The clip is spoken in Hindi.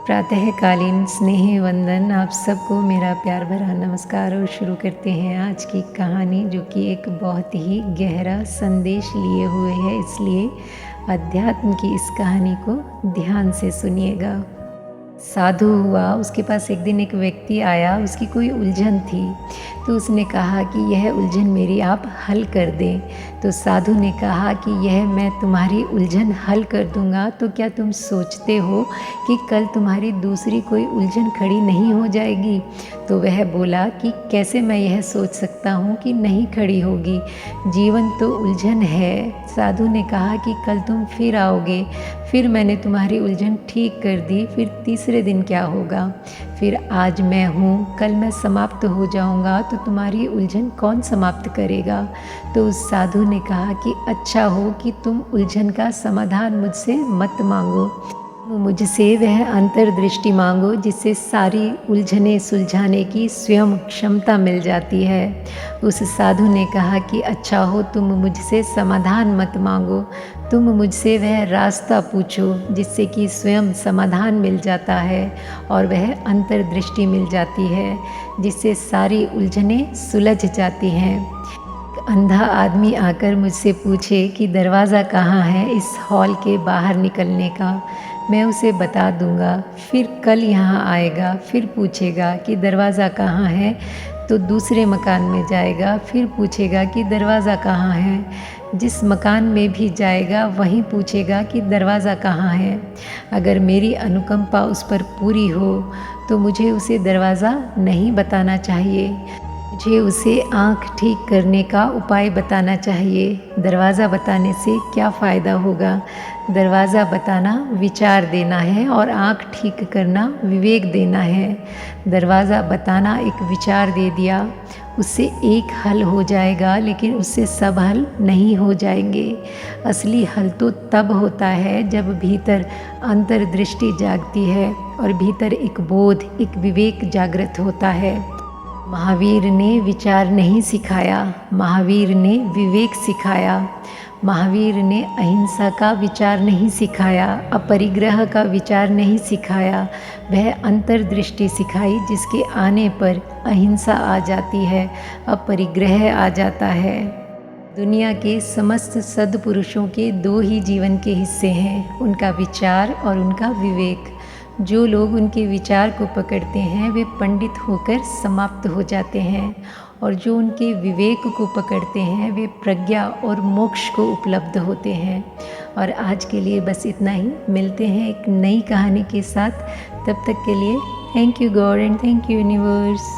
प्रातःकालीन स्नेह वंदन आप सबको मेरा प्यार भरा नमस्कार। और शुरू करते हैं आज की कहानी, जो कि एक बहुत ही गहरा संदेश लिए हुए है, इसलिए अध्यात्म की इस कहानी को ध्यान से सुनिएगा। साधु हुआ, उसके पास एक दिन एक व्यक्ति आया, उसकी कोई उलझन थी, तो उसने कहा कि यह उलझन मेरी आप हल कर दें। तो साधु ने कहा कि यह मैं तुम्हारी उलझन हल कर दूंगा, तो क्या तुम सोचते हो कि कल तुम्हारी दूसरी कोई उलझन खड़ी नहीं हो जाएगी? तो वह बोला कि कैसे मैं यह सोच सकता हूँ कि नहीं खड़ी होगी, जीवन तो उलझन है। साधु ने कहा कि कल तुम फिर आओगे, फिर मैंने तुम्हारी उलझन ठीक कर दी, फिर तीसरे दिन क्या होगा? फिर आज मैं हूँ, कल मैं समाप्त हो जाऊँगा, तो तुम्हारी उलझन कौन समाप्त करेगा? तो उस साधु ने कहा कि अच्छा हो कि तुम उलझन का समाधान मुझसे मत मांगो, मुझसे वह अंतर्दृष्टि मांगो जिससे सारी उलझनें सुलझाने की स्वयं क्षमता मिल जाती है। उस साधु ने कहा कि अच्छा हो तुम मुझसे समाधान मत मांगो, तुम मुझसे वह रास्ता पूछो जिससे कि स्वयं समाधान मिल जाता है और वह अंतर्दृष्टि मिल जाती है जिससे सारी उलझनें सुलझ जाती हैं। अंधा आदमी आकर मुझसे पूछे कि दरवाज़ा कहाँ है इस हॉल के बाहर निकलने का, मैं उसे बता दूंगा। फिर कल यहाँ आएगा, फिर पूछेगा कि दरवाज़ा कहाँ है, तो दूसरे मकान में जाएगा, फिर पूछेगा कि दरवाज़ा कहाँ है। जिस मकान में भी जाएगा वहीं पूछेगा कि दरवाज़ा कहाँ है। अगर मेरी अनुकंपा उस पर पूरी हो तो मुझे उसे दरवाज़ा नहीं बताना चाहिए, मुझे उसे आँख ठीक करने का उपाय बताना चाहिए। दरवाज़ा बताने से क्या फ़ायदा होगा? दरवाज़ा बताना विचार देना है और आँख ठीक करना विवेक देना है। दरवाज़ा बताना एक विचार दे दिया, उससे एक हल हो जाएगा, लेकिन उससे सब हल नहीं हो जाएंगे। असली हल तो तब होता है जब भीतर अंतर्दृष्टि जागती है और भीतर एक बोध, एक विवेक जागृत होता है। महावीर ने विचार नहीं सिखाया, महावीर ने विवेक सिखाया। महावीर ने अहिंसा का विचार नहीं सिखाया, अपरिग्रह का विचार नहीं सिखाया, वह अंतर्दृष्टि सिखाई जिसके आने पर अहिंसा आ जाती है, अपरिग्रह आ जाता है। दुनिया के समस्त सद्पुरुषों के दो ही जीवन के हिस्से हैं, उनका विचार और उनका विवेक। जो लोग उनके विचार को पकड़ते हैं वे पंडित होकर समाप्त हो जाते हैं, और जो उनके विवेक को पकड़ते हैं वे प्रज्ञा और मोक्ष को उपलब्ध होते हैं। और आज के लिए बस इतना ही, मिलते हैं एक नई कहानी के साथ। तब तक के लिए thank you God and thank you universe.